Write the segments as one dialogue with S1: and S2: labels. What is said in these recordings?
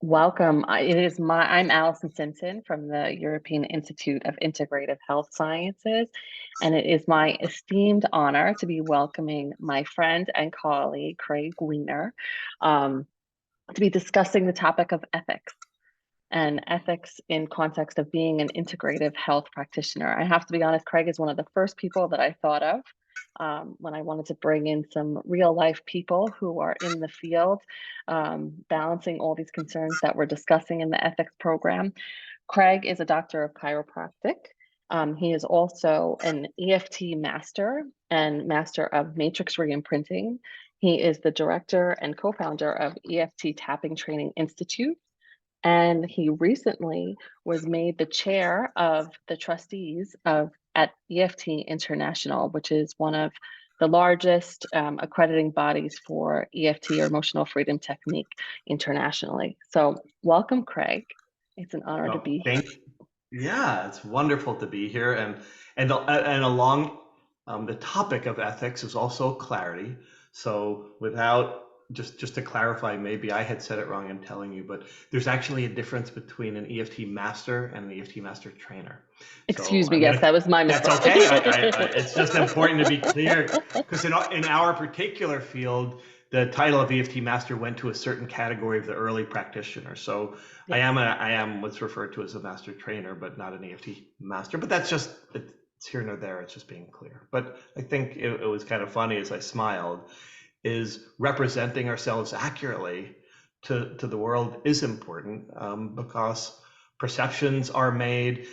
S1: Welcome. I'm Allison Simpson from the European Institute of Integrative Health Sciences, and it is my esteemed honor to be welcoming my friend and colleague, Craig Weiner, um, to be discussing the topic of ethics and ethics in context of being an integrative health practitioner. I have to be honest, Craig is one of the first people that I thought of when I wanted to bring in some real life people who are in the field, balancing all these concerns that we're discussing in the ethics program. Craig is a doctor of chiropractic. He is also an EFT master and master of matrix reimprinting. He is the director and co-founder of EFT Tapping Training Institute, and he recently was made the chair of the trustees of at EFT International, which is one of the largest accrediting bodies for EFT or emotional freedom technique internationally. So welcome, Craig. It's an honor to
S2: Oh,
S1: be here.
S2: yeah, it's wonderful to be here, and along the topic of ethics is also clarity. So without just to clarify, maybe I had said it wrong in telling you, but there's actually a difference between an EFT master and an EFT master trainer. So
S1: Excuse me, yes, that was my
S2: that's
S1: mistake.
S2: okay. It's just important to be clear because in our particular field, the title of EFT master went to a certain category of the early practitioner. So
S1: Yes.
S2: I am what's referred to as a master trainer, but not an EFT master. But it's here nor there. It's just being clear. But I think it was kind of funny as I smiled, is representing ourselves accurately to the world is important, because perceptions are made,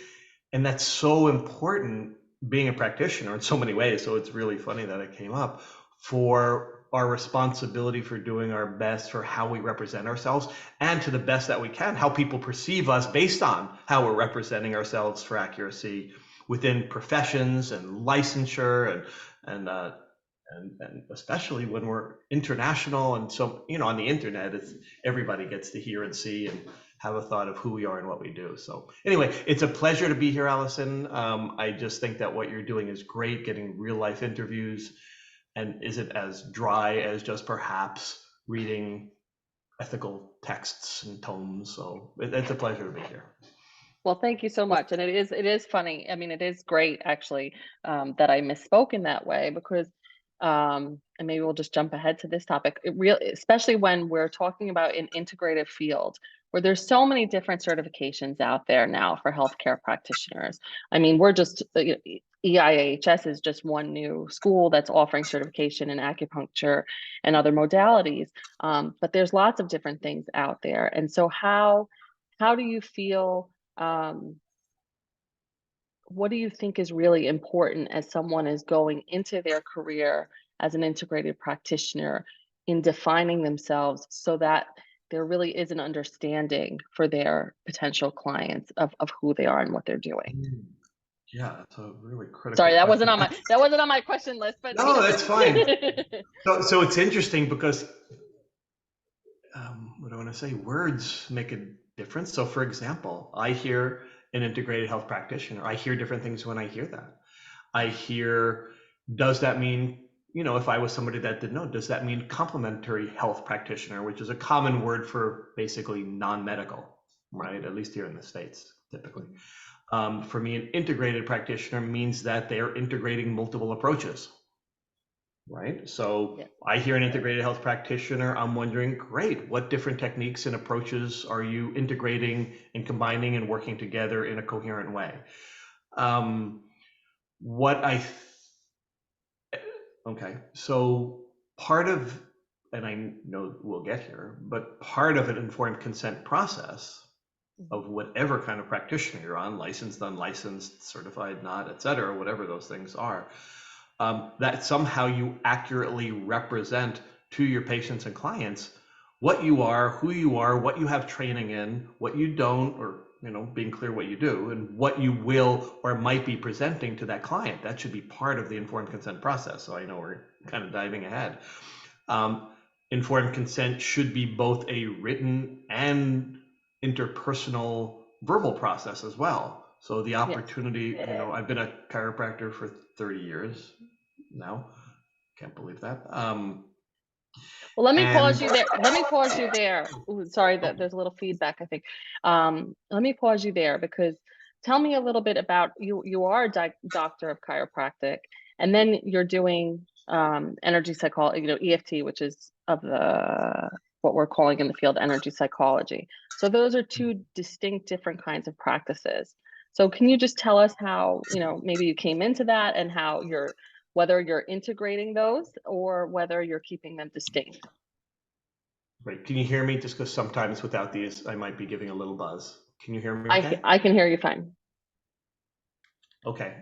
S2: and that's so important being a practitioner in so many ways. So it's really funny that it came up for our responsibility for doing our best for how we represent ourselves, and to the best that we can, how people perceive us based on how we're representing ourselves for accuracy within professions and licensure and especially when we're international. And so, on the internet, everybody gets to hear and see and have a thought of who we are and what we do. So anyway, it's a pleasure to be here, Allison. I just think that what you're doing is great, getting real life interviews and isn't as dry as just perhaps reading ethical texts and tomes. So it's a pleasure to be here.
S1: Well, thank you so much. And it is funny. I mean, it is great actually, that I misspoke in that way because, and maybe we'll just jump ahead to this topic. Especially when we're talking about an integrative field where there's so many different certifications out there now for healthcare practitioners. I mean, we're just, EIHS is just one new school that's offering certification in acupuncture and other modalities. But there's lots of different things out there. And so how do you feel? What do you think is really important as someone is going into their career as an integrated practitioner in defining themselves so that there really is an understanding for their potential clients of who they are and what they're doing?
S2: Yeah, that's a really critical
S1: Sorry,
S2: question.
S1: that wasn't on my question list, but
S2: No, that's fine. So it's interesting because what do I want to say? Words make a difference. So, for example, I hear an integrated health practitioner. I hear different things when I hear that. I hear, does that mean, if I was somebody that didn't know, does that mean complementary health practitioner, which is a common word for basically non-medical, right? At least here in the States, typically. For me, an integrated practitioner means that they're integrating multiple approaches. Right. So
S1: Yeah.
S2: I hear an integrated health practitioner. I'm wondering, great, what different techniques and approaches are you integrating and combining and working together in a coherent way? Um, what I, okay, so part of, and I know we'll get here, but part of an informed consent process of whatever kind of practitioner you're on, licensed, unlicensed, certified, not, et cetera, whatever those things are, that somehow you accurately represent to your patients and clients what you are, who you are, what you have training in, what you don't, or being clear what you do, and what you will or might be presenting to that client. That should be part of the informed consent process. So I know we're kind of diving ahead. Informed consent should be both a written and interpersonal verbal process as well. So the opportunity, I've been a chiropractor for 30 years now. Can't believe that.
S1: Well, let me pause
S2: And
S1: you there. Let me pause you there. Ooh, sorry that there's a little feedback, I think. Let me pause you there because tell me a little bit about you. You are a doctor of chiropractic, and then you're doing energy psychology, EFT, which is of the what we're calling in the field energy psychology. So those are two distinct, different kinds of practices. So can you just tell us how, maybe you came into that and how whether you're integrating those or whether you're keeping them distinct?
S2: Great. Can you hear me? Just because sometimes without these, I might be giving a little buzz. Can you hear me
S1: I
S2: okay?
S1: I can hear you fine.
S2: Okay.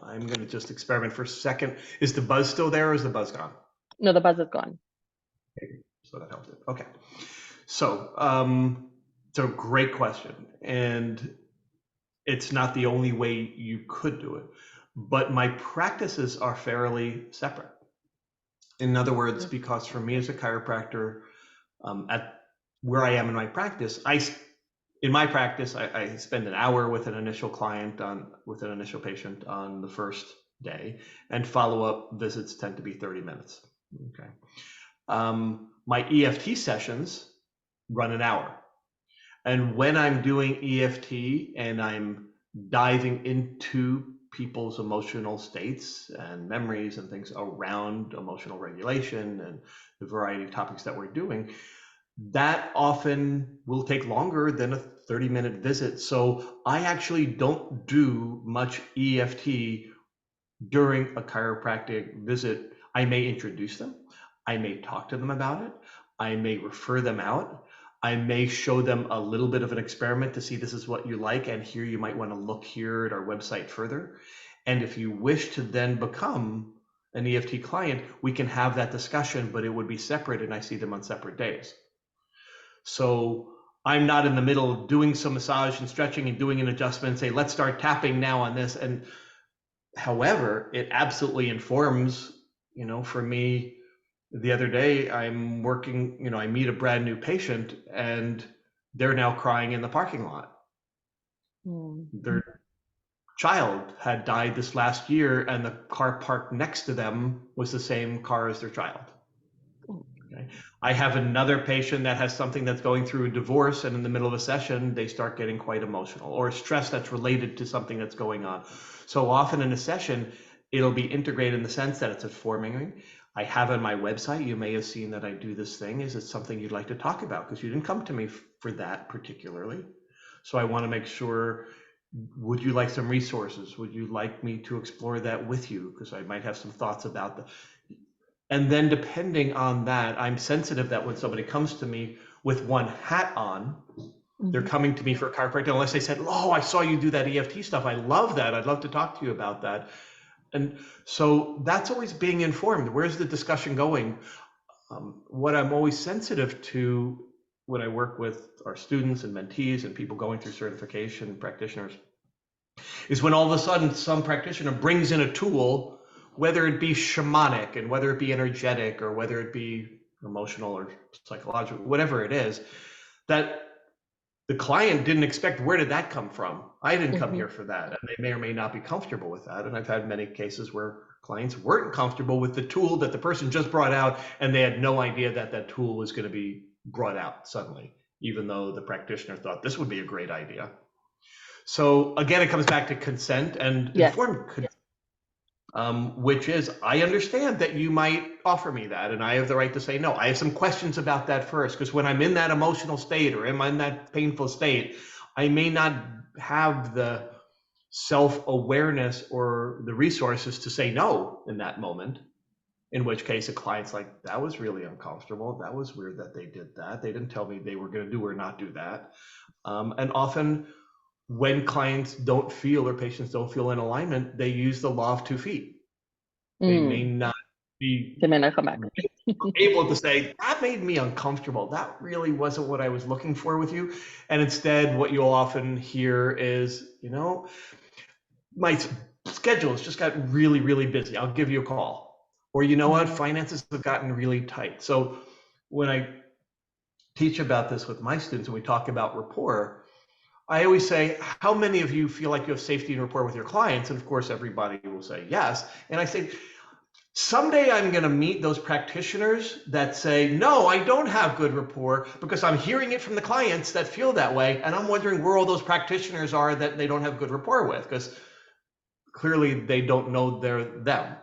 S2: I'm going to just experiment for a second. Is the buzz still there or is the buzz gone?
S1: No, the buzz is gone.
S2: So that helped it. Okay. So, so great question. And it's not the only way you could do it, but my practices are fairly separate. In other words, because for me as a chiropractor, at where I am in my practice, in my practice, I spend an hour with an initial with an initial patient on the first day, and follow-up visits tend to be 30 minutes. Okay. My EFT sessions run an hour. And when I'm doing EFT and I'm diving into people's emotional states and memories and things around emotional regulation and the variety of topics that we're doing, that often will take longer than a 30-minute visit. So I actually don't do much EFT during a chiropractic visit. I may introduce them, I may talk to them about it, I may refer them out, I may show them a little bit of an experiment to see this is what you like, and here you might want to look here at our website further. And if you wish to then become an EFT client, we can have that discussion, but it would be separate, and I see them on separate days. So I'm not in the middle of doing some massage and stretching and doing an adjustment and say, let's start tapping now on this. And however, it absolutely informs, for me, the other day I'm working, I meet a brand new patient and they're now crying in the parking lot.
S1: Mm.
S2: Their child had died this last year and the car parked next to them was the same car as their child. Okay. I have another patient that has something that's going through a divorce, and in the middle of a session, they start getting quite emotional, or stress that's related to something that's going on. So often in a session, it'll be integrated in the sense that it's informing me. I have on my website, you may have seen that I do this thing. Is it something you'd like to talk about? Because you didn't come to me for that particularly. So I want to make sure, would you like some resources? Would you like me to explore that with you? Because I might have some thoughts about the. And then depending on that, I'm sensitive that when somebody comes to me with one hat on, they're coming to me for a chiropractor, unless they said, oh, I saw you do that EFT stuff. I love that. I'd love to talk to you about that. And so that's always being informed. Where's the discussion going? What I'm always sensitive to when I work with our students and mentees and people going through certification, practitioners, is when all of a sudden some practitioner brings in a tool, whether it be shamanic and whether it be energetic or whether it be emotional or psychological, whatever it is, that the client didn't expect. Where did that come from? I didn't come here for that. And they may or may not be comfortable with that. And I've had many cases where clients weren't comfortable with the tool that the person just brought out, and they had no idea that that tool was going to be brought out suddenly, even though the practitioner thought this would be a great idea. So again, it comes back to consent and
S1: Yes.
S2: informed consent, which is, I understand that you might offer me that, and I have the right to say no. I have some questions about that first, because when I'm in that emotional state or am I in that painful state, I may not have the self-awareness or the resources to say no in that moment. In which case, a client's like, that was really uncomfortable. That was weird that they did that. They didn't tell me they were going to do or not do that. And often, when clients don't feel or patients don't feel in alignment, they use the law of 2 feet. They may not be
S1: They may not come back.
S2: able to say, that made me uncomfortable. That really wasn't what I was looking for with you. And instead, what you'll often hear is, my schedule has just got really, really busy. I'll give you a call. Or you know what? Finances have gotten really tight. So when I teach about this with my students and we talk about rapport, I always say, how many of you feel like you have safety and rapport with your clients? And of course, everybody will say yes. And I say, someday I'm going to meet those practitioners that say, no, I don't have good rapport because I'm hearing it from the clients that feel that way. And I'm wondering where all those practitioners are that they don't have good rapport with, because clearly they don't know they're them,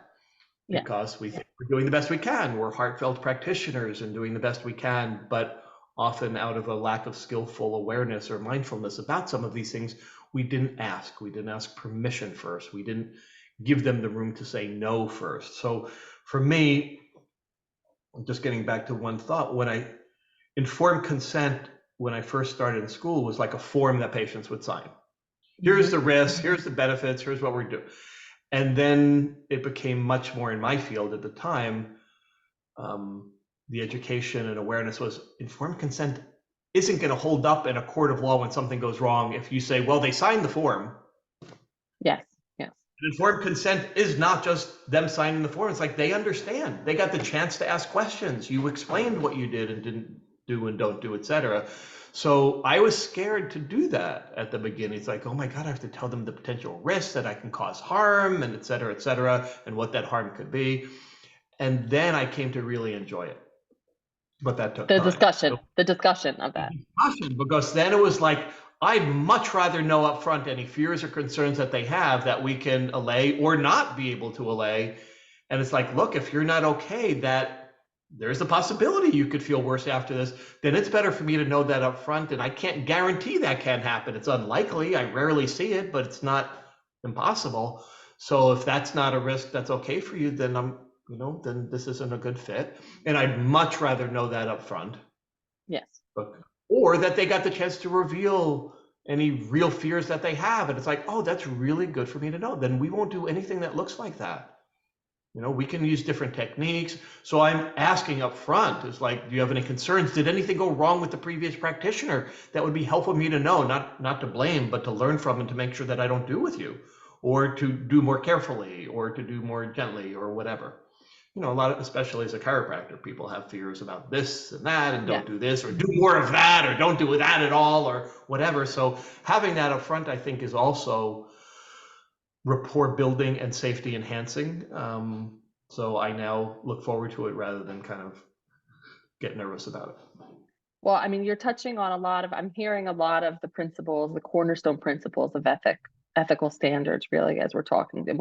S1: Yes.
S2: because we think we're doing the best we can. We're heartfelt practitioners and doing the best we can, but often out of a lack of skillful awareness or mindfulness about some of these things, we didn't ask. We didn't ask permission first. We didn't give them the room to say no first. So for me, just getting back to one thought, when I informed consent when I first started in school was like a form that patients would sign. Here's the risks, here's the benefits, here's what we're doing. And then it became much more in my field at the time. The education and awareness was informed consent isn't going to hold up in a court of law when something goes wrong if you say, well, they signed the form.
S1: Yes. Yes.
S2: Informed consent is not just them signing the form. It's like they understand. They got the chance to ask questions. You explained what you did and didn't do and don't do, etc. So I was scared to do that at the beginning. It's like, oh my God, I have to tell them the potential risks that I can cause harm and et cetera, and what that harm could be. And then I came to really enjoy it. But that took time.
S1: The discussion of that.
S2: Because then it was like, I'd much rather know upfront any fears or concerns that they have that we can allay or not be able to allay. And it's like, look, if you're not okay, that there's a possibility you could feel worse after this, then it's better for me to know that upfront. And I can't guarantee that can happen. It's unlikely. I rarely see it, but it's not impossible. So if that's not a risk that's okay for you, then then this isn't a good fit. And I'd much rather know that upfront.
S1: Yes.
S2: Or that they got the chance to reveal any real fears that they have. And it's like, oh, that's really good for me to know. Then we won't do anything that looks like that. We can use different techniques. So I'm asking up front, it's like, do you have any concerns? Did anything go wrong with the previous practitioner that would be helpful for me to know, not to blame, but to learn from and to make sure that I don't do with you, or to do more carefully, or to do more gently, or whatever. A lot of, especially as a chiropractor, people have fears about this and that, and don't do this, or do more of that, or don't do that at all, or whatever. So having that up front, I think, is also rapport building and safety enhancing. So I now look forward to it rather than kind of get nervous about it.
S1: Well, I mean, you're touching on I'm hearing a lot of the principles, the cornerstone principles of ethical standards, really, as we're talking. And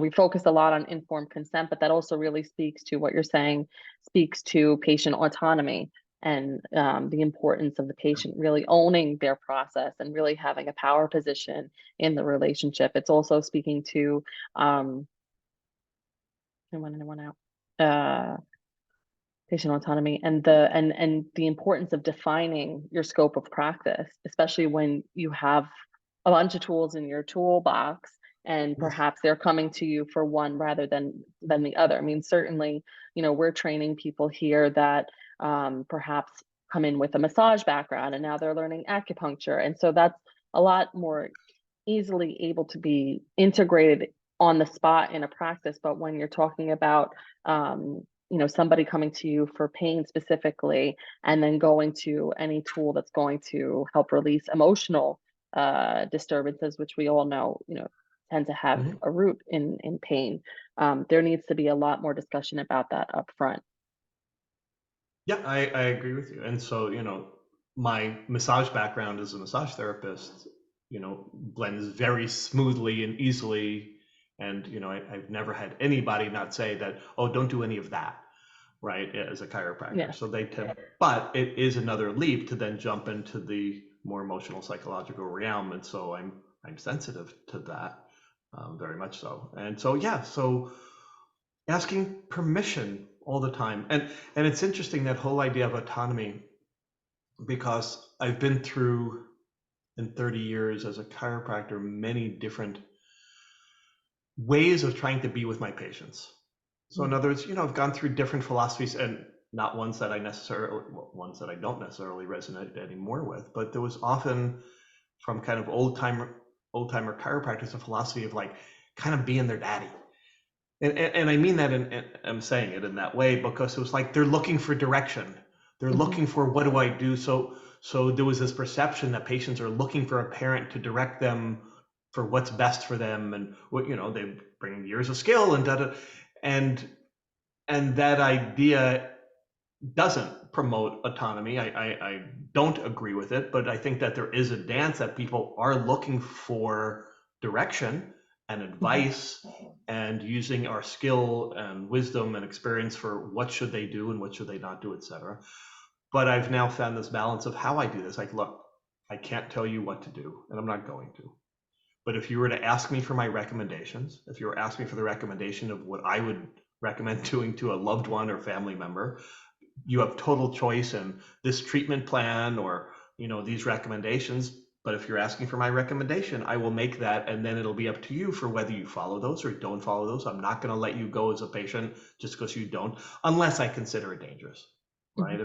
S1: we focus a lot on informed consent, but that also really speaks to what you're saying, speaks to patient autonomy and the importance of the patient really owning their process and really having a power position in the relationship. It's also speaking to, patient autonomy and the importance of defining your scope of practice, especially when you have a bunch of tools in your toolbox and perhaps they're coming to you for one rather than the other. I mean, certainly, we're training people here that perhaps come in with a massage background and now they're learning acupuncture. And so that's a lot more easily able to be integrated on the spot in a practice. But when you're talking about somebody coming to you for pain specifically, and then going to any tool that's going to help release emotional disturbances, which we all know, tend to have a root in pain. There needs to be a lot more discussion about that up front.
S2: Yeah, I agree with you. And so, my massage background as a massage therapist, blends very smoothly and easily. And, I've never had anybody not say that, oh, don't do any of that, right, as a chiropractor. Yeah. So they tend, but it is another leap to then jump into the more emotional, psychological realm. And so I'm sensitive to that, very much so. And so, yeah, so asking permission all the time. And it's interesting, that whole idea of autonomy, because I've been through, in 30 years as a chiropractor, many different ways of trying to be with my patients. So in other words, I've gone through different philosophies, and not ones that ones that I don't necessarily resonate anymore with, but there was often from kind of old timer chiropractors a philosophy of like kind of being their daddy. And I mean that, and I'm saying it in that way because it was like they're looking for direction. They're looking for, what do I do? So there was this perception that patients are looking for a parent to direct them for what's best for them, and what they bring years of skill and and And that idea doesn't promote autonomy. I don't agree with it, but I think that there is a dance that people are looking for direction and
S1: Mhm.
S2: advice and using our skill and wisdom and experience for what should they do and what should they not do, etc. But I've now found this balance of how I do this. Like, look, I can't tell you what to do, and I'm not going to. But if you were to ask me for my recommendations, if you were asking me for the recommendation of what I would recommend doing to a loved one or family member, you have total choice in this treatment plan or these recommendations. But if you're asking for my recommendation, I will make that, and then it'll be up to you for whether you follow those or don't follow those. I'm not going to let you go as a patient just because you don't, unless I consider it dangerous,
S1: Mhm.
S2: right?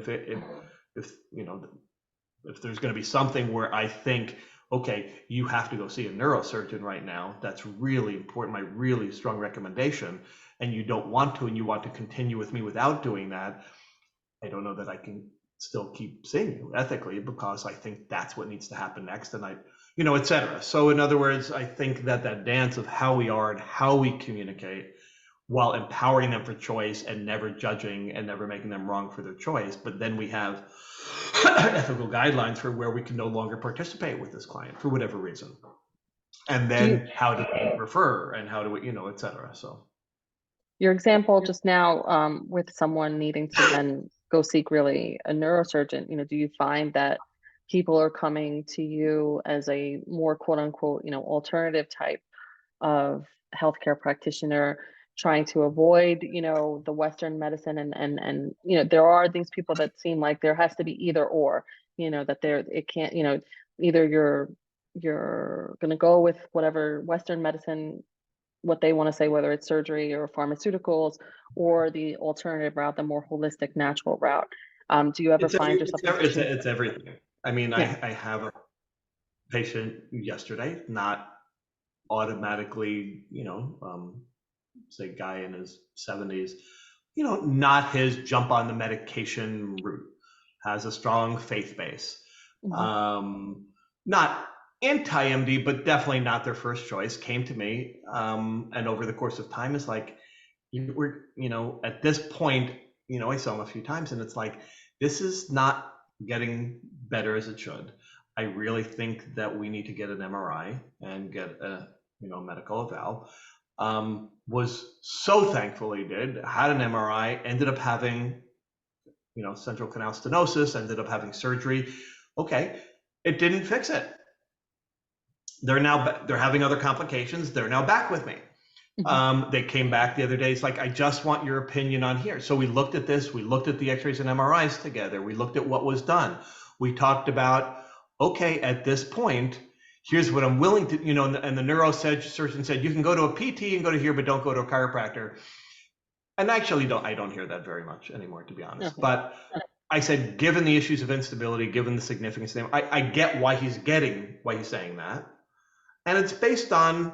S2: If there's going to be something where I think, okay, you have to go see a neurosurgeon right now, that's really important, my really strong recommendation, and you don't want to, and you want to continue with me without doing that, I don't know that I can still keep seeing you ethically, because I think that's what needs to happen next, and et cetera. So in other words, I think that that dance of how we are and how we communicate, while empowering them for choice and never judging and never making them wrong for their choice, but then we have ethical guidelines for where we can no longer participate with this client for whatever reason. And
S1: Do you
S2: then how do we refer and how do we, et cetera. So
S1: Your example just now, with someone needing to then go seek really a neurosurgeon, do you find that people are coming to you as a more quote unquote, alternative type of healthcare practitioner trying to avoid, the Western medicine and there are these people that seem like there has to be either or, that it can't, either you're gonna go with whatever Western medicine what they want to say, whether it's surgery or pharmaceuticals or the alternative route, the more holistic, natural route. Do you ever
S2: it's
S1: find
S2: every,
S1: yourself in a situation?
S2: it's everything. I mean,
S1: Yeah.
S2: I have a patient yesterday, not automatically, say guy in his 70s, not his jump on the medication route, has a strong faith base.
S1: Hmm.
S2: Not anti-MD, but definitely not their first choice, came to me. And over the course of time is like, at this point, I saw him a few times and it's like, this is not getting better as it should. I really think that we need to get an MRI and get a, medical eval. Was so thankful he did, had an MRI, ended up having, central canal stenosis, ended up having surgery. Okay, it didn't fix it. They're having other complications. They're now back with me.
S1: Hmm.
S2: They came back the other day. It's like, I just want your opinion on here. So we looked at this. We looked at the x-rays and MRIs together. We looked at what was done. We talked about, okay, at this point, here's what I'm willing to, and the neurosurgeon said, you can go to a PT and go to here, but don't go to a chiropractor. And actually, I don't hear that very much anymore, to be honest.
S1: Okay.
S2: But I said, given the issues of instability, given the significance of them, I get why he's saying that. And it's based on,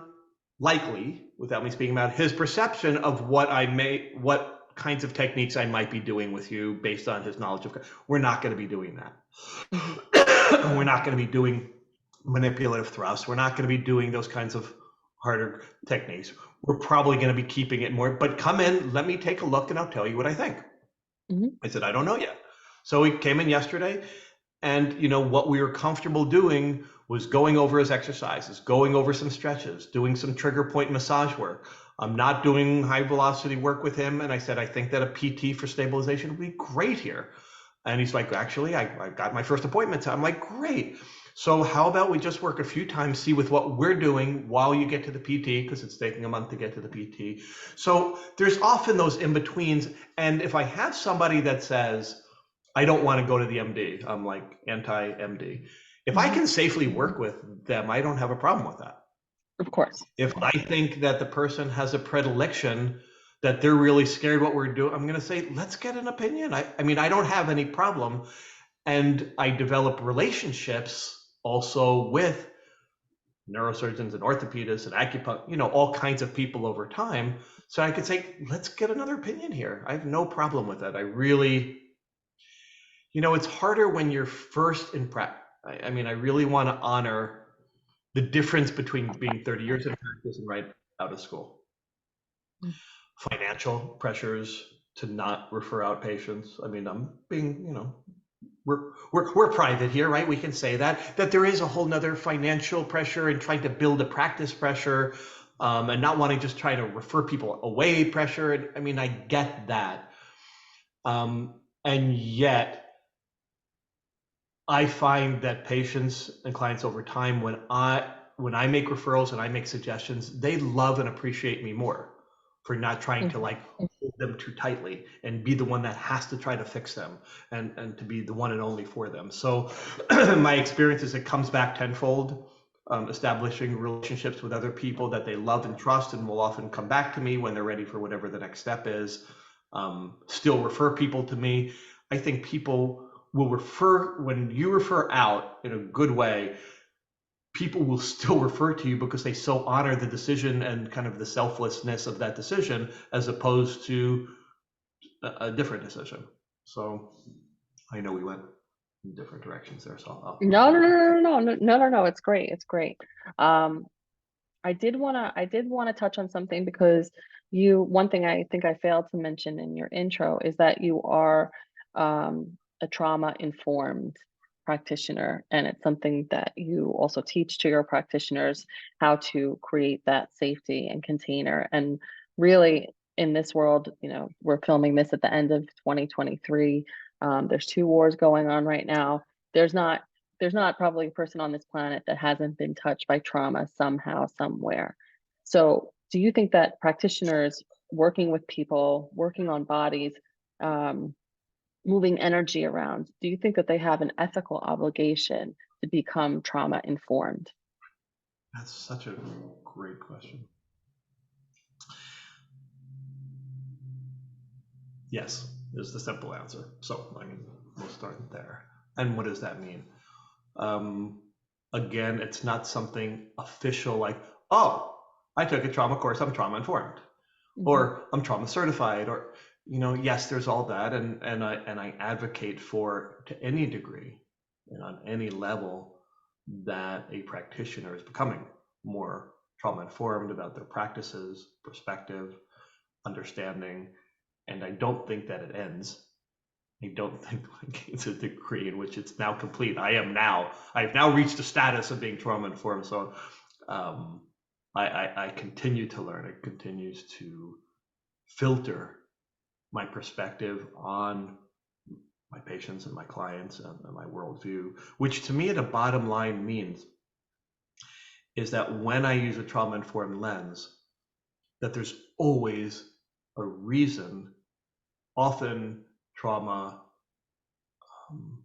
S2: likely, without me speaking about his perception of what kinds of techniques I might be doing with you based on his knowledge of. We're not going to be doing
S1: Hmm.
S2: that. We're not going to be doing manipulative thrusts. We're not going to be doing those kinds of harder techniques. We're probably going to be keeping it more, but come in, let me take a look and I'll tell you what I think.
S1: Hmm.
S2: I said, I don't know yet. So he came in yesterday, and what we were comfortable doing was going over his exercises, going over some stretches, doing some trigger point massage work. I'm not doing high velocity work with him. And I said, I think that a PT for stabilization would be great here. And he's like, actually, I got my first appointment. I'm like, great. So how about we just work a few times, see with what we're doing while you get to the PT, because it's taking a month to get to the PT. So there's often those in-betweens. And if I have somebody that says, I don't want to go to the MD, I'm like anti-MD. If I
S1: Hmm.
S2: can safely work with them, I don't have a problem with that.
S1: Of course.
S2: If I think that the person has a predilection, that they're really scared what we're doing, I'm going to say, let's get an opinion. I mean, I don't have any problem. And I develop relationships also with neurosurgeons and orthopedists and acupuncture, all kinds of people over time. So I could say, let's get another opinion here. I have no problem with that. I really, it's harder when you're first in practice. I mean, I really want to honor the difference between being 30 years in practice and right out of school. Financial pressures, to not refer out patients. I mean, I'm being, we're private here, right? We can say that there is a whole nother financial pressure and trying to build a practice pressure, and not wanting to just try to refer people away pressure. And I mean, I get that. And yet I find that patients and clients over time, when I make referrals and I make suggestions, they love and appreciate me more for not trying to like hold them too tightly and be the one that has to try to fix them and to be the one and only for them. So my experience is it comes back tenfold. Establishing relationships with other people that they love and trust and will often come back to me when they're ready for whatever the next step is. Still refer people to me. I think people will refer, when you refer out in a good way, people will still refer to you because they so honor the decision and kind of the selflessness of that decision as opposed to a different decision. So I know we went in different directions there, so
S1: No. It's great. It's great. I did wanna touch on something because one thing I think I failed to mention in your intro is that you are a trauma informed practitioner, and it's something that you also teach to your practitioners how to create that safety and container. And really, in this world, we're filming this at the end of 2023. There's two wars going on right now. There's not probably a person on this planet that hasn't been touched by trauma somehow, somewhere. So, do you think that practitioners working with people, working on bodies, um, moving energy around, do you think that they have an ethical obligation to become trauma informed?
S2: that's such a great question. Yes, is the simple answer. So I mean, we'll start there. And what does that mean? Um, Again, it's not something official like, oh, I took a trauma course, I'm trauma informed,
S1: Mhm.
S2: or I'm trauma certified, or yes, there's all that, and I advocate for, to any degree and on any level, that a practitioner is becoming more trauma informed about their practices, perspective, understanding, and I don't think that it ends. I don't think like it's a degree in which it's now complete. I've now reached a status of being trauma informed. So um, I continue to learn. It continues to filter my perspective on my patients and my clients and my worldview, which to me at a bottom line means is that when I use a trauma informed lens, that there's always a reason, often trauma um,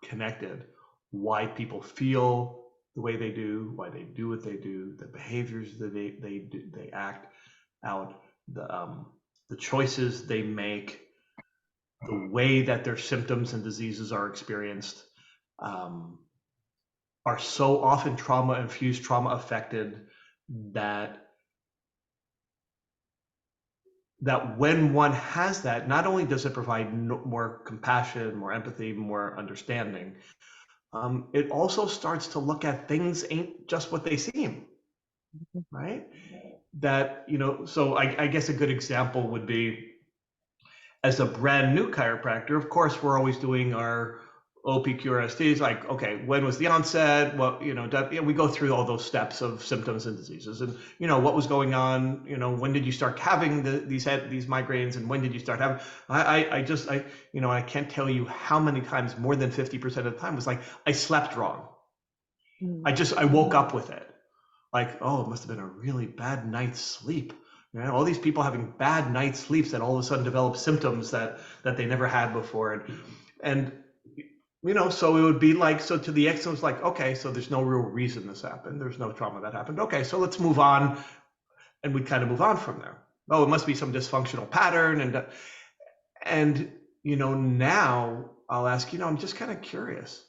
S2: connected, why people feel the way they do, why they do what they do, the behaviors that they act out, the choices they make, the way that their symptoms and diseases are experienced, um, are so often trauma infused, trauma affected, that when one has that, not only does it provide more compassion, more empathy, more understanding, it also starts to look at things ain't just what they seem, right? That, so I guess a good example would be, as a brand new chiropractor, of course, we're always doing our OPQRSTs, like, okay, when was the onset? What, we go through all those steps of symptoms and diseases, and what was going on. When did you start having these migraines, and when did you start having? I can't tell you how many times, more than 50% of the time, was like I slept wrong. I woke up with it, like, oh, it must have been a really bad night's sleep. All these people having bad night sleeps that all of a sudden develop symptoms that they never had before, and so it would be like, so to the ex, it was like, okay, so there's no real reason this happened. There's no trauma that happened. Okay, so let's move on, and we kind of move on from there. Oh, it must be some dysfunctional pattern, and now I'll ask, I'm just kind of curious.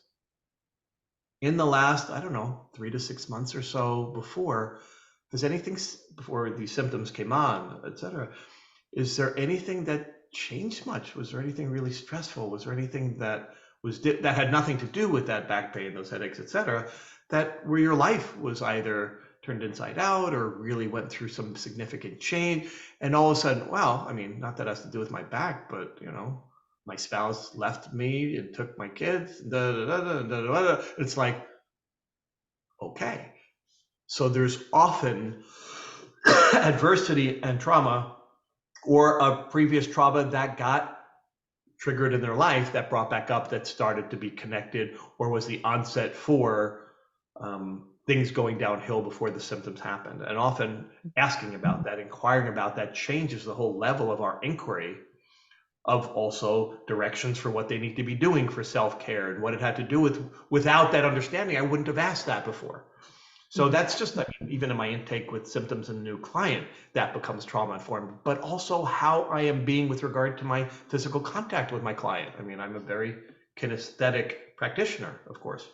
S2: In the last, I don't know, 3 to 6 months or so has anything, before these symptoms came on, et cetera, is there anything that changed much? Was there anything really stressful? Was there anything that had nothing to do with that back pain, those headaches, et cetera, that where your life was either turned inside out or really went through some significant change. And all of a sudden, well, I mean, not that has to do with my back, but my spouse left me and took my kids. Da, da, da, da, da, da, da. It's like, okay. So there's often adversity and trauma or a previous trauma that got triggered in their life that brought back up, that started to be connected, or was the onset for things going downhill before the symptoms happened. And often asking about that, inquiring about that, changes the whole level of our inquiry of also directions for what they need to be doing for self-care and what it had to do with. Without that understanding, I wouldn't have asked that before. So that's just, I mean, even in my intake with symptoms and a new client, that becomes trauma informed, but also how I am being with regard to my physical contact with my client. I mean, I'm a very kinesthetic practitioner, of course.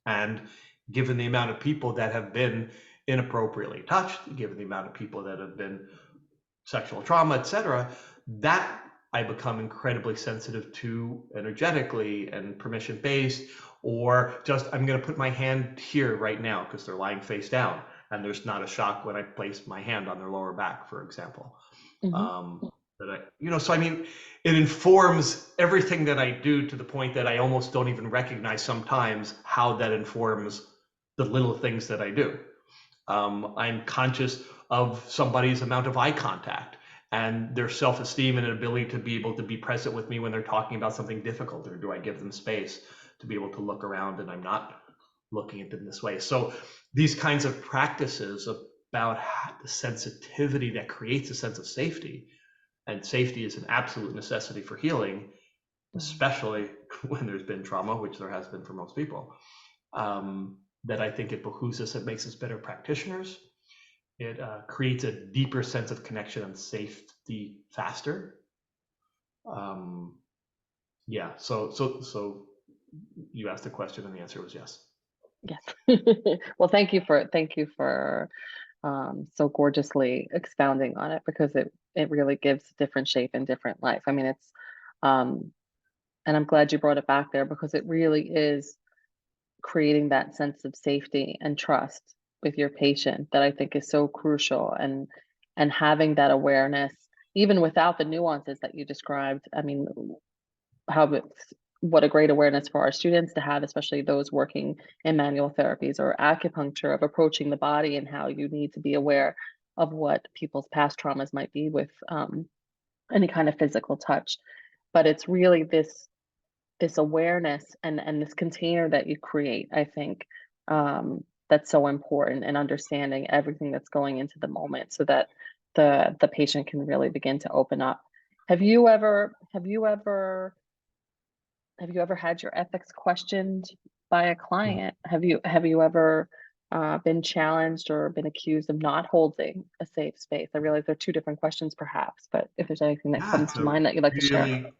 S2: And given the amount of people that have been inappropriately touched, given the amount of people that have been sexual trauma, etc., that I become incredibly sensitive to energetically and permission based, or just I'm going to put my hand here right now because they're lying face down and there's not a shock when I place my hand on their lower back, for example. So I mean, it informs everything that I do to the point that I almost don't even recognize sometimes how that informs the little things that I do. I'm conscious of somebody's amount of eye contact and their self-esteem and ability to be able to be present with me when they're talking about something difficult, or do I give them space to be able to look around and I'm not looking at them this way. So these kinds of practices about the sensitivity that creates a sense of safety, and safety is an absolute necessity for healing, especially when there's been trauma, which there has been for most people, that I think it behooves us, it makes us better practitioners. It creates a deeper sense of connection and safety faster. Yeah, so you asked the question and the answer was yes.
S1: Yes. Well, thank you for so gorgeously expounding on it, because it really gives different shape and different life. I mean, it's and I'm glad you brought it back there, because it really is creating that sense of safety and trust with your patient that I think is so crucial, and having that awareness even without the nuances that you described. I mean, what a great awareness for our students to have, especially those working in manual therapies or acupuncture, of approaching the body and how you need to be aware of what people's past traumas might be with any kind of physical touch. But it's really this awareness and this container that you create, I think, that's so important, in understanding everything that's going into the moment, so that the patient can really begin to open up. Have you ever had your ethics questioned by a client? Have you ever been challenged or been accused of not holding a safe space? I realize they're two different questions, perhaps, but if there's anything that
S2: Yeah,
S1: comes to mind that you'd like to share.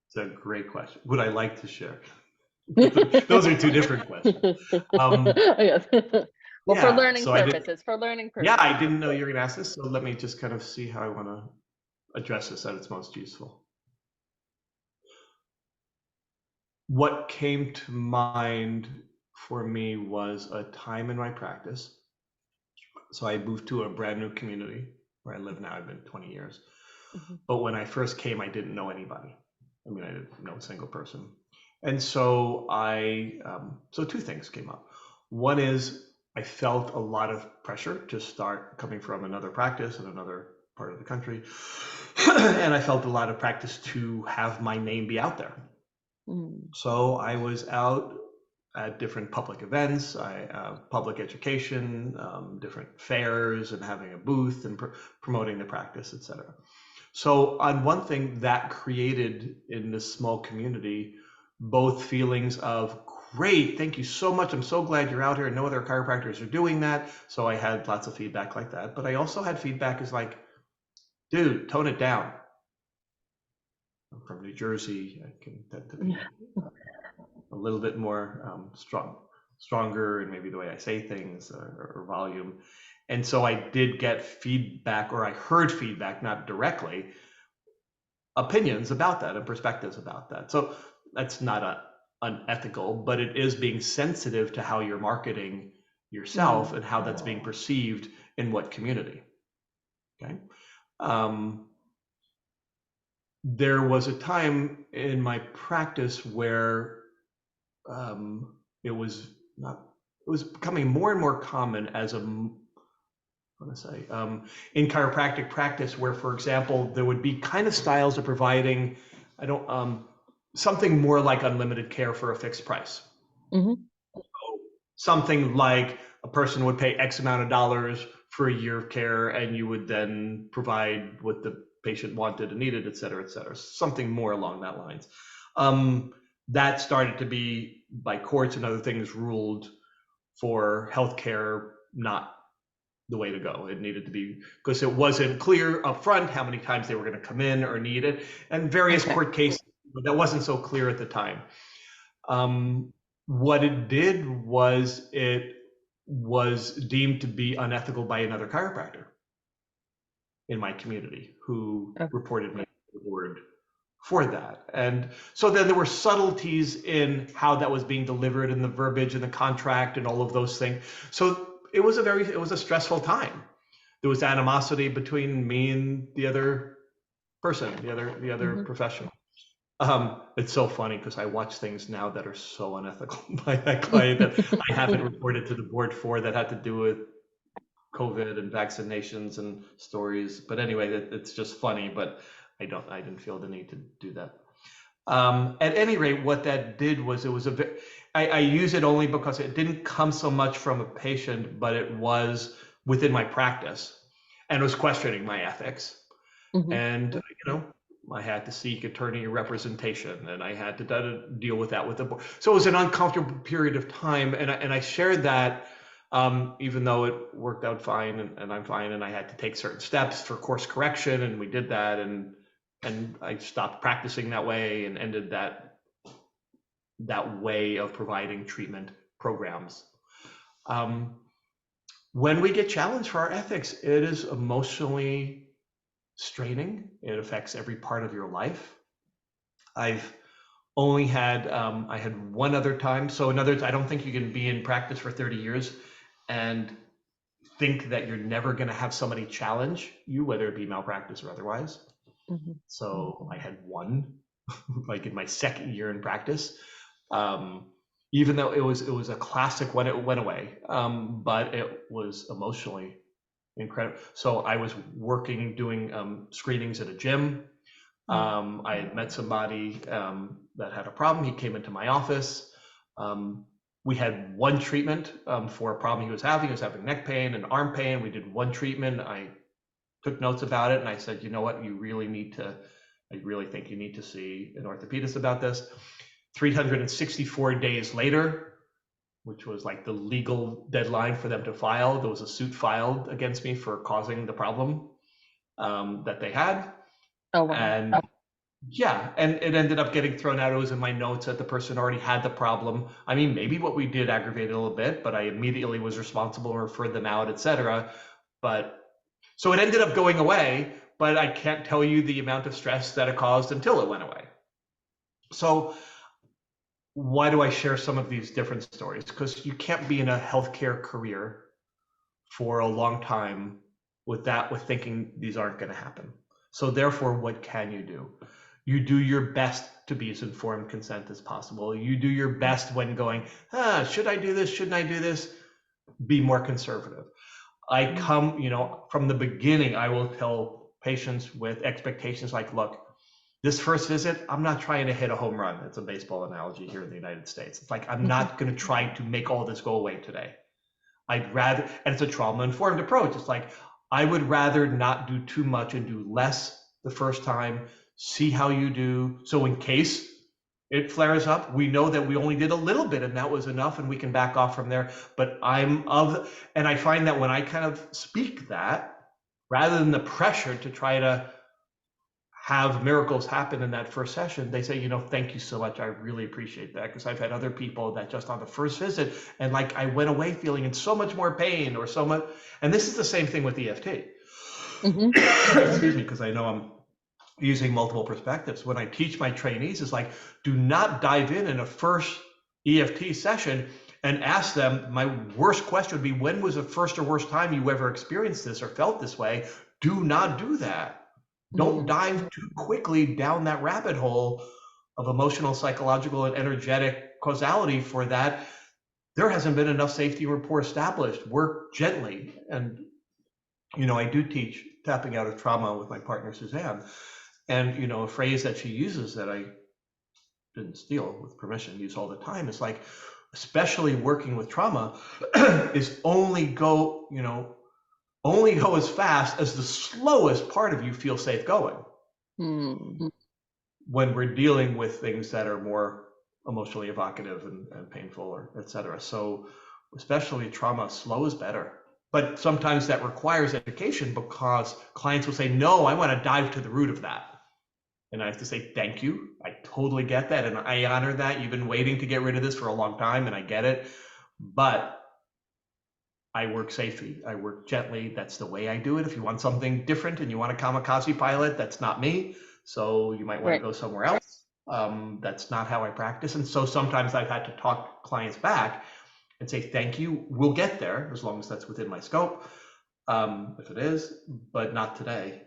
S2: It's a great question. Would I like to share? Those are two different questions.
S1: Yes. Well, for
S2: Yeah,
S1: learning
S2: so I did.
S1: purposes,
S2: Yeah, I didn't know you were going to ask this, so let me just kind of see how I want to address this at its most useful. What came to mind for me was a time in my practice. So I moved to a brand new community where I live now. I've been 20 years. But when I first came, I didn't know anybody. I mean, I didn't know a single person. And so so two things came up. One is I felt a lot of pressure to start, coming from another practice in another part of the country. And I felt a lot of practice to have my name be out there. So I was out at different public events, public education, different fairs, and having a booth and promoting the practice, etc. So on one thing that created in this small community, both feelings of great, thank you so much, I'm so glad you're out here, no other chiropractors are doing that. So I had lots of feedback like that, but I also had feedback is like, dude, tone it down. I'm from New Jersey, I can tend to be a little bit more stronger in maybe the way I say things, or volume. And so I did get feedback, or I heard feedback, not directly, opinions about that and perspectives about that. So that's not unethical, but it is being sensitive to how you're marketing yourself and how that's being perceived in what community. Okay. There was a time in my practice where it was becoming more and more common as in chiropractic practice, where, for example, there would be kind of styles of providing, something more like unlimited care for a fixed price.
S1: Mm-hmm.
S2: Something like a person would pay X amount of dollars for a year of care, and you would then provide what the patient wanted and needed, et cetera, something more along that lines. That started to be, by courts and other things, ruled for healthcare not the way to go. It needed to be, because it wasn't clear up front how many times they were going to come in or need it, and various court cases, that wasn't so clear at the time. What it did was it was deemed to be unethical by another chiropractor in my community who reported me to the board for that. And so then there were subtleties in how that was being delivered and the verbiage and the contract and all of those things. So it was a stressful time. There was animosity between me and the other person, the other professional. It's so funny because I watch things now that are so unethical by that client that I haven't reported to the board for, that had to do with COVID and vaccinations and stories. But anyway, it's just funny, but I didn't feel the need to do that. At any rate, what that did was I use it only because it didn't come so much from a patient, but it was within my practice and was questioning my ethics. And, I had to seek attorney representation, and I had to deal with that with the board. So it was an uncomfortable period of time, and I shared that, even though it worked out fine, and I'm fine, and I had to take certain steps for course correction, and we did that, and I stopped practicing that way and ended that way of providing treatment programs. When we get challenged for our ethics, it is emotionally straining. It affects every part of your life. I've only had, I had one other time. So in other words, I don't think you can be in practice for 30 years and think that you're never going to have somebody challenge you, whether it be malpractice or otherwise. So I had one, like in my second year in practice, even though it was a classic when it went away, but it was emotionally incredible. So I was doing screenings at a gym. I had met somebody that had a problem. He came into my office. We had one treatment for a problem he was having. He was having neck pain and arm pain. We did one treatment. I took notes about it, and I said, you know what, I really think you need to see an orthopedist about this. 364 days later, which was like the legal deadline for them to file, there was a suit filed against me for causing the problem that they had. Oh, wow. And yeah, and it ended up getting thrown out. It was in my notes that the person already had the problem. I mean, maybe what we did aggravated a little bit, but I immediately was responsible and referred them out, etc. But so it ended up going away, but I can't tell you the amount of stress that it caused until it went away. So why do I share some of these different stories? Because you can't be in a healthcare career for a long time with thinking these aren't going to happen. So therefore, what can you do? You do your best to be as informed consent as possible. You do your best when going, should I do this? Shouldn't I do this? Be more conservative. I come, from the beginning, I will tell patients with expectations like, look, this first visit, I'm not trying to hit a home run. It's a baseball analogy here in the United States. It's like, I'm not going to try to make all this go away today. I'd rather, and it's a trauma-informed approach. It's like, I would rather not do too much and do less the first time, see how you do. So in case it flares up, we know that we only did a little bit and that was enough and we can back off from there. But and I find that when I kind of speak that, rather than the pressure to try to have miracles happen in that first session, they say, thank you so much. I really appreciate that, because I've had other people that just on the first visit, and like I went away feeling in so much more pain or so much. And this is the same thing with EFT. Excuse me, because I know I'm using multiple perspectives. When I teach my trainees, it's like, do not dive in a first EFT session and ask them, my worst question would be, when was the first or worst time you ever experienced this or felt this way? Do not do that. Don't
S1: Mm.
S2: dive too quickly down that rabbit hole of emotional, psychological, and energetic causality for that. There hasn't been enough safety rapport established. Work gently. And, I do teach tapping out of trauma with my partner, Suzanne. And, a phrase that she uses that I didn't steal, with permission, use all the time, is like, especially working with trauma, is only go as fast as the slowest part of you feels safe going.
S1: Mm.
S2: When we're dealing with things that are more emotionally evocative and painful, or et cetera. So especially trauma, slow is better. But sometimes that requires education, because clients will say, no, I want to dive to the root of that. And I have to say, thank you. I totally get that. And I honor that. You've been waiting to get rid of this for a long time, and I get it. But I work safely. I work gently. That's the way I do it. If you want something different and you want a kamikaze pilot, that's not me. So you might want to
S1: Right.
S2: go somewhere else. That's not how I practice. And so sometimes I've had to talk clients back and say, thank you. We'll get there as long as that's within my scope. If it is, but not today.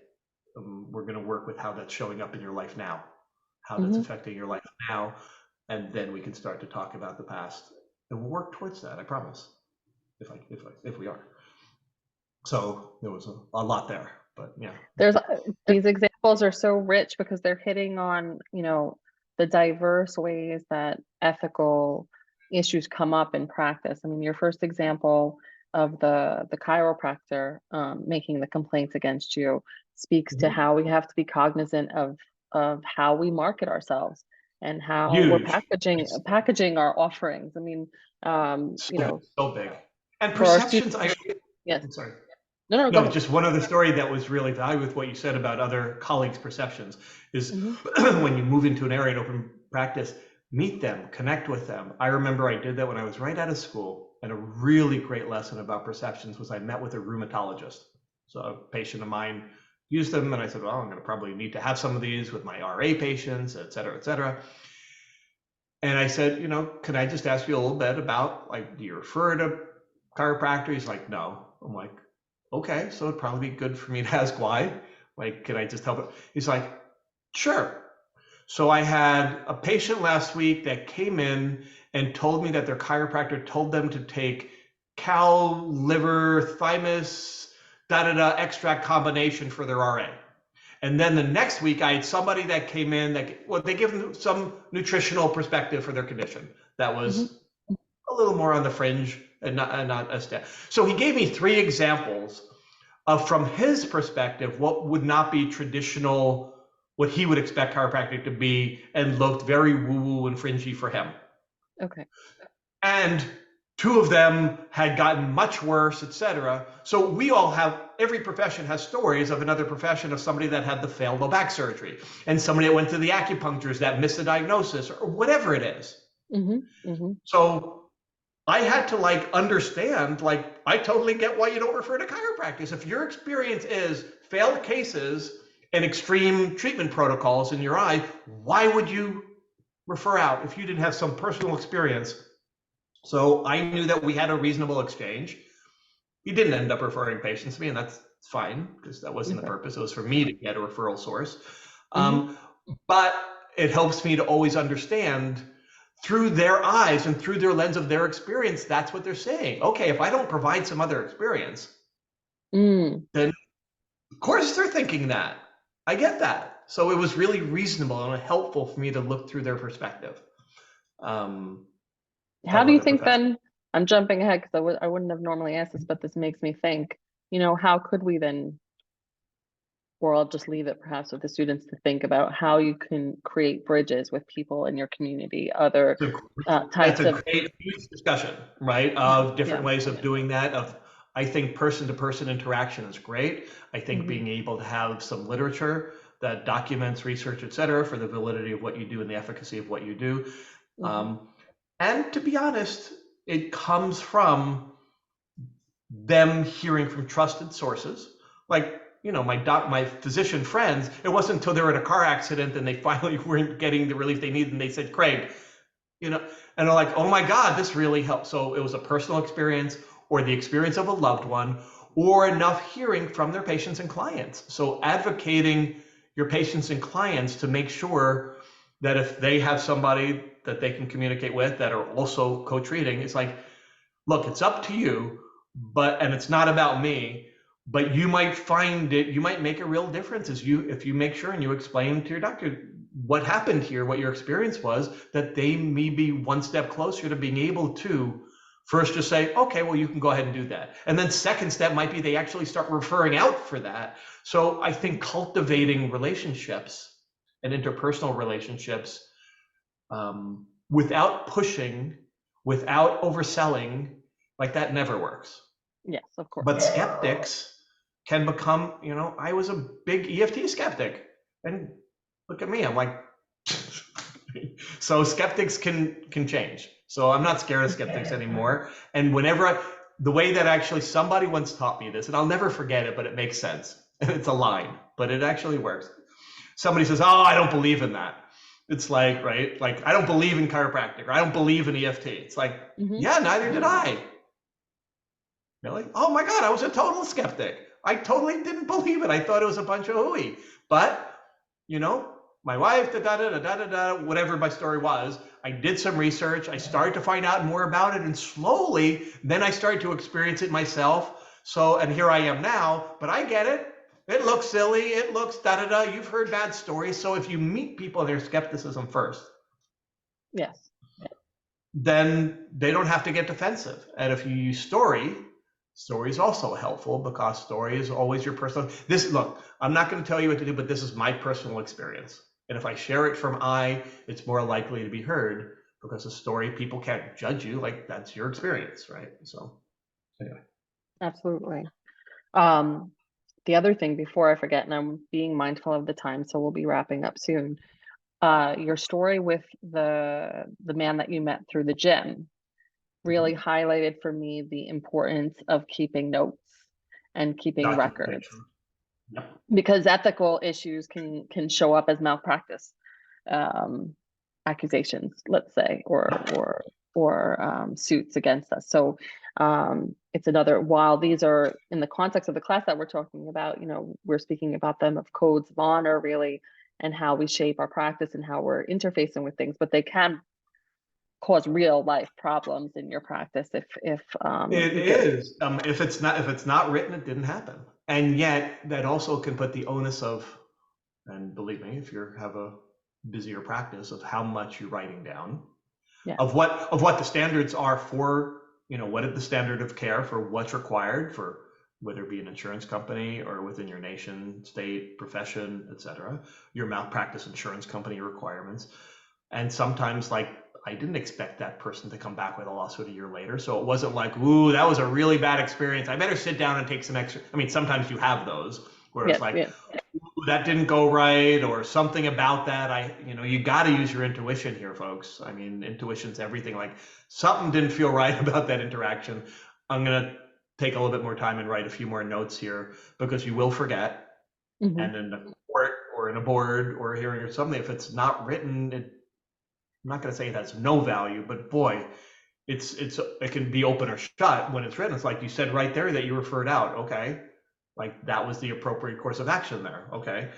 S2: We're going to work with how that's showing up in your life now, how that's
S1: Mm-hmm.
S2: affecting your life now. And then we can start to talk about the past, and we'll work towards that. I promise. If we are. So there was a lot there, but yeah.
S1: There's these examples are so rich because they're hitting on, the diverse ways that ethical issues come up in practice. I mean, your first example of the chiropractor making the complaints against you speaks to how we have to be cognizant of how we market ourselves and how we're
S2: Huge.
S1: packaging our offerings. I mean,
S2: So big. And
S1: for our
S2: perceptions,
S1: students. Yes.
S2: I'm sorry.
S1: No, go
S2: No,
S1: ahead.
S2: just one other story that was really valuable with what you said about other colleagues' perceptions is
S1: Hmm.
S2: when you move into an area in open practice, meet them, connect with them. I remember I did that when I was right out of school, and a really great lesson about perceptions was I met with a rheumatologist. So a patient of mine used them, and I said, well, I'm going to probably need to have some of these with my RA patients, et cetera, et cetera. And I said, can I just ask you a little bit about, like, do you refer to chiropractor? He's like, no. I'm like, okay, so it'd probably be good for me to ask why. Like, can I just help it? He's like, sure. So I had a patient last week that came in and told me that their chiropractor told them to take cow liver, thymus, extract combination for their RA. And then the next week, I had somebody that came in that, they give them some nutritional perspective for their condition that
S1: Hmm.
S2: was a little more on the fringe and not as so he gave me 3 examples of, from his perspective, what would not be traditional, what he would expect chiropractic to be, and looked very woo-woo and fringy for him.
S1: Okay.
S2: And 2 of them had gotten much worse, etc. So we all have, every profession has stories of another profession, of somebody that had the failed low back surgery, and somebody that went to the acupuncturist that missed the diagnosis, or whatever it is.
S1: Hmm. Hmm.
S2: So I had to understand, I totally get why you don't refer to chiropractic. If your experience is failed cases and extreme treatment protocols in your eye, why would you refer out if you didn't have some personal experience? So I knew that we had a reasonable exchange. He didn't end up referring patients to me, and that's fine, because that wasn't the
S1: Okay.
S2: purpose. It was for me to get a referral source.
S1: Hmm.
S2: But it helps me to always understand through their eyes and through their lens of their experience, that's what they're saying. Okay, if I don't provide some other experience,
S1: Mm.
S2: then of course they're thinking that. I get that. So it was really reasonable and helpful for me to look through their perspective
S1: How
S2: of
S1: do you
S2: other
S1: think
S2: professions.
S1: then? I'm jumping ahead because I wouldn't have normally asked this, but this makes me think, how could we then, or I'll just leave it perhaps with the students to think about how you can create bridges with people in your community, other
S2: That's
S1: types
S2: a
S1: of,
S2: great huge discussion, right?
S1: yeah,
S2: Of different
S1: yeah.
S2: ways of doing that. I think person-to-person interaction is great. I think
S1: Hmm.
S2: being able to have some literature that documents research, et cetera, for the validity of what you do and the efficacy of what you do.
S1: Hmm.
S2: Um, and to be honest, it comes from them hearing from trusted sources. Like, my physician friends, it wasn't until they were in a car accident and they finally weren't getting the relief they needed, and they said, Craig, you know, and they're like, oh my God, this really helped. So it was a personal experience or the experience of a loved one or enough hearing from their patients and clients. So advocating your patients and clients to make sure that if they have somebody that they can communicate with that are also co-treating, it's like, look, it's up to you, but, and it's not about me, but you might find it, you might make a real difference as you, if you make sure and you explain to your doctor what happened here, what your experience was, that they may be one step closer to being able to first just say, okay, well, you can go ahead and do that. And then second step might be they actually start referring out for that. So I think cultivating relationships and interpersonal relationships without pushing, without overselling, like that never works.
S1: Yes, of course.
S2: But skeptics can become, I was a big EFT skeptic. And look at me, I'm like, so skeptics can change. So I'm not scared of skeptics anymore. And the way that actually somebody once taught me this, and I'll never forget it, but it makes sense. And it's a line, but it actually works. Somebody says, oh, I don't believe in that. It's like, right? Like, I don't believe in chiropractic or I don't believe in EFT. It's like, yeah, neither did I. Really? Oh my God, I was a total skeptic. I totally didn't believe it. I thought it was a bunch of hooey. But, my wife, whatever my story was, I did some research. I started to find out more about it. And slowly, then I started to experience it myself. So, and here I am now, but I get it. It looks silly. It looks You've heard bad stories. So if you meet people in their skepticism first,
S1: Yes.
S2: then they don't have to get defensive. And if you use story is also helpful because story is always your personal. Look, I'm not going to tell you what to do, but this is my personal experience. And if I share it from it's more likely to be heard because a story, people can't judge you. Like that's your experience, right? So anyway.
S1: Absolutely. The other thing before I forget, and I'm being mindful of the time, so we'll be wrapping up soon. Your story with the man that you met through the gym really highlighted for me the importance of keeping notes and keeping records,
S2: Yep.
S1: because ethical issues can show up as malpractice accusations, let's say, or suits against us. So it's another, while these are in the context of the class that we're talking about, we're speaking about them of codes of honor, really, and how we shape our practice and how we're interfacing with things, but they can cause real life problems in your practice if
S2: it is. If it's not written, it didn't happen. And yet that also can put the onus of, and believe me, if you have a busier practice, of how much you're writing down, of what the standards are for, what is the standard of care for what's required for whether it be an insurance company or within your nation, state, profession, etc., your malpractice insurance company requirements. And sometimes, like, I didn't expect that person to come back with a lawsuit a year later. So it wasn't like, ooh, that was a really bad experience, I better sit down and take some extra. I mean, sometimes you have those where it's like, ooh, that didn't go right, or something about that. You got to use your intuition here, folks. I mean, intuition's everything. Like, something didn't feel right about that interaction. I'm going to take a little bit more time and write a few more notes here because you will forget. And in a court or in a board or a hearing or something, if it's not written, I'm not going to say it has no value, but boy, it can be open or shut when it's written. It's like you said right there that you referred out. Okay, like that was the appropriate course of action there. Okay,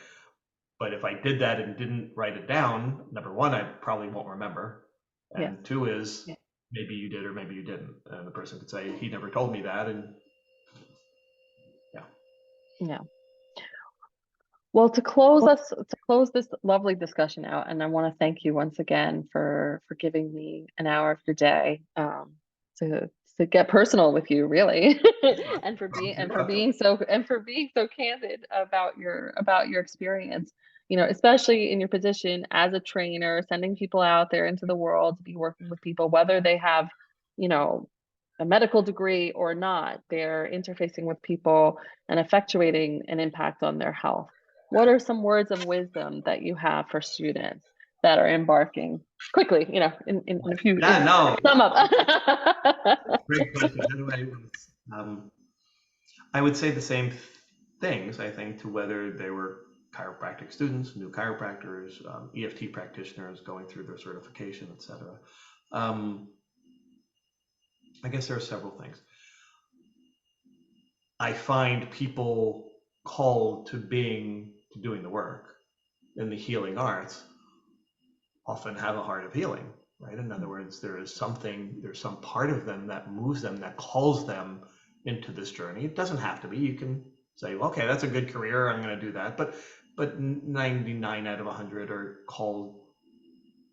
S2: but if I did that and didn't write it down, number one, I probably won't remember, and two is maybe you did or maybe you didn't, and the person could say he never told me that, and
S1: yeah. Well, to close this lovely discussion out, and I want to thank you once again for giving me an hour of your day to get personal with you, really, and for being so candid about your experience. Especially in your position as a trainer, sending people out there into the world to be working with people, whether they have, a medical degree or not, they're interfacing with people and effectuating an impact on their health. What are some words of wisdom that you have for students that are embarking quickly, in a few, sum up?
S2: Great question. I would say the same things, I think, to whether they were chiropractic students, new chiropractors, EFT practitioners going through their certification, etc. I guess there are several things. I find people called to doing the work in the healing arts often have a heart of healing, right? In other words, there's some part of them that moves them, that calls them into this journey. It doesn't have to be. You can say, okay, that's a good career, I'm going to do that. But 99 out of 100 are called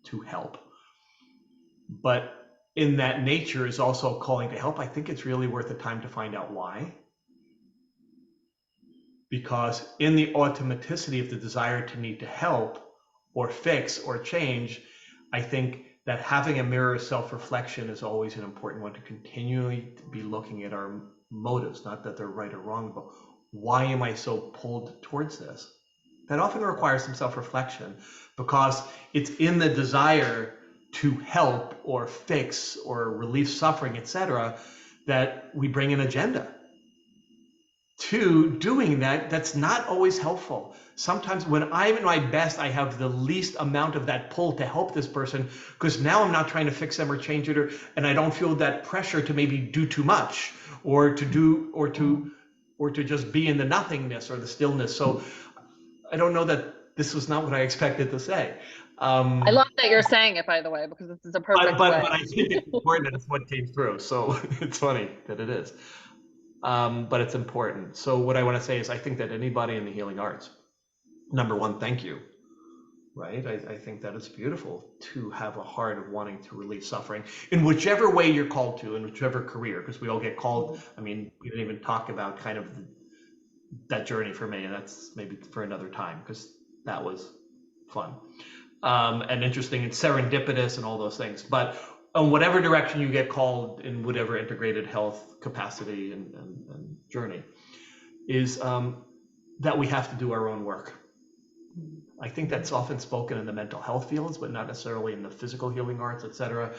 S2: to help. But in that nature is also calling to help. I think it's really worth the time to find out why. Because in the automaticity of the desire to need to help or fix or change, I think that having a mirror of self-reflection is always an important one, to continually be looking at our motives, not that they're right or wrong, but why am I so pulled towards this? That often requires some self-reflection, because it's in the desire to help or fix or relieve suffering, etc., that we bring an agenda to doing that. That's not always helpful. Sometimes when I'm in my best, I have the least amount of that pull to help this person, because now I'm not trying to fix them or change it, and I don't feel that pressure to maybe do too much or to just be in the nothingness or the stillness. So I don't know that this was not what I expected to say.
S1: I love that you're saying it, by the way, because this is a perfect way.
S2: But I think it's important, and it's what came through. So it's funny that it is. But it's important. So what I want to say is, I think that anybody in the healing arts, number one, thank you, right? I think that it's beautiful to have a heart of wanting to relieve suffering in whichever way you're called to, in whichever career, because we all get called. I mean, we didn't even talk about kind of that journey for me, and that's maybe for another time, because that was fun and interesting and serendipitous and all those things. But in whatever direction you get called in whatever integrated health capacity and journey, is that we have to do our own work. I think that's often spoken in the mental health fields, but not necessarily in the physical healing arts, etc.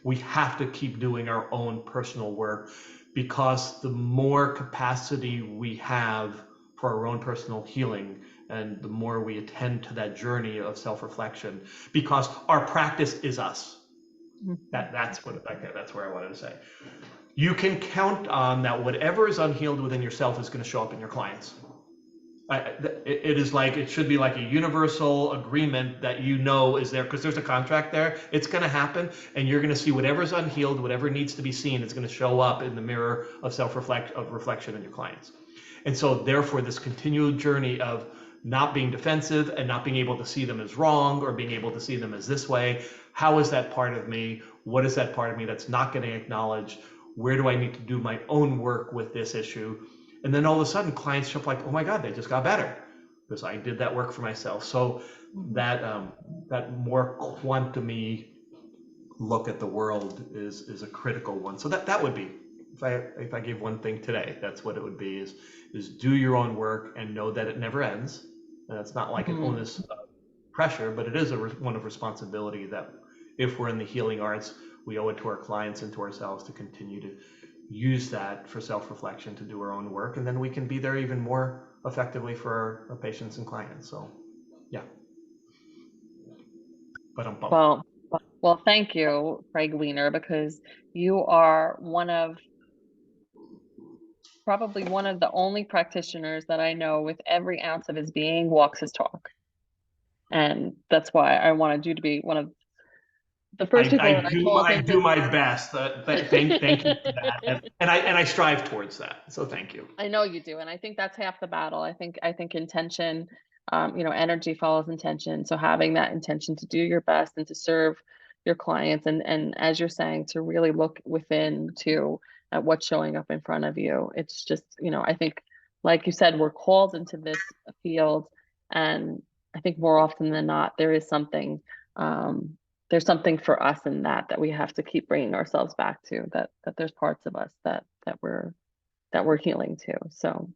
S2: We have to keep doing our own personal work, because the more capacity we have for our own personal healing, and the more we attend to that journey of self-reflection, because our practice is us. That's where I wanted to say. You can count on that whatever is unhealed within yourself is going to show up in your clients. It is like, it should be like a universal agreement that is there, because there's a contract there. It's going to happen, and you're going to see whatever's unhealed, whatever needs to be seen, is going to show up in the mirror of reflection in your clients. And so therefore, this continual journey of not being defensive and not being able to see them as wrong, or being able to see them as this way. How is that part of me? What is that part of me that's not getting acknowledged? Where do I need to do my own work with this issue? And then all of a sudden, clients show up like, oh my God, they just got better because I did that work for myself. So that more quantum-y look at the world is a critical one. So that would be, if I gave one thing today, that's what it would be: is do your own work and know that it never ends. And it's not like an onus pressure, but it is one of responsibility, that if we're in the healing arts, we owe it to our clients and to ourselves to continue to use that for self-reflection, to do our own work, and then we can be there even more effectively for our patients and clients. So yeah.
S1: Well, thank you, Craig Weiner, because you are probably one of the only practitioners that I know with every ounce of his being walks his talk. And that's why I wanted you to be one of the first people that I called
S2: I
S1: into.
S2: do my best. Thank you for that, and I strive towards that. So thank you.
S1: I know you do, and I think that's half the battle. I think intention, energy follows intention. So having that intention to do your best and to serve your clients, and as you're saying, to really look within to at what's showing up in front of you. It's just, I think, like you said, we're called into this field, and I think more often than not, there is something. There's something for us in that we have to keep bringing ourselves back to. That there's parts of us that we're healing to. So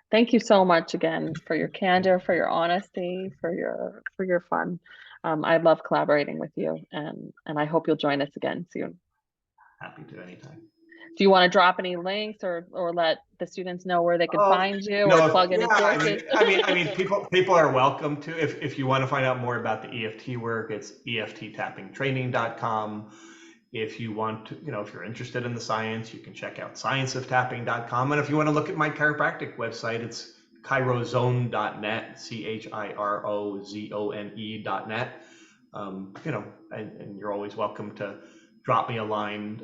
S1: thank you so much again for your candor, for your honesty, for your fun. I love collaborating with you, and I hope you'll join us again soon.
S2: Happy to, anytime.
S1: Do you want to drop any links or let the students know where they can find you or plug
S2: Yeah,
S1: any courses?
S2: people are welcome to. If you want to find out more about the EFT work, it's efttappingtraining.com. If you want to, if you're interested in the science, you can check out scienceoftapping.com. And if you want to look at my chiropractic website, it's chirozone.net, CHIROZONE.net. And you're always welcome to drop me a line.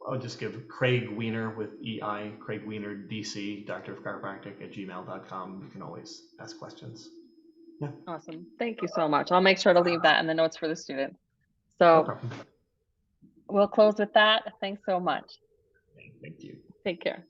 S2: I'll just give Craig Weiner with EI, Craig Weiner, DC, Doctor of Chiropractic at gmail.com. You can always ask questions. Yeah.
S1: Awesome. Thank you so much. I'll make sure to leave that in the notes for the students.
S2: No
S1: So
S2: problem.
S1: we'll close with that. Thanks so much.
S2: Thank you.
S1: Take care.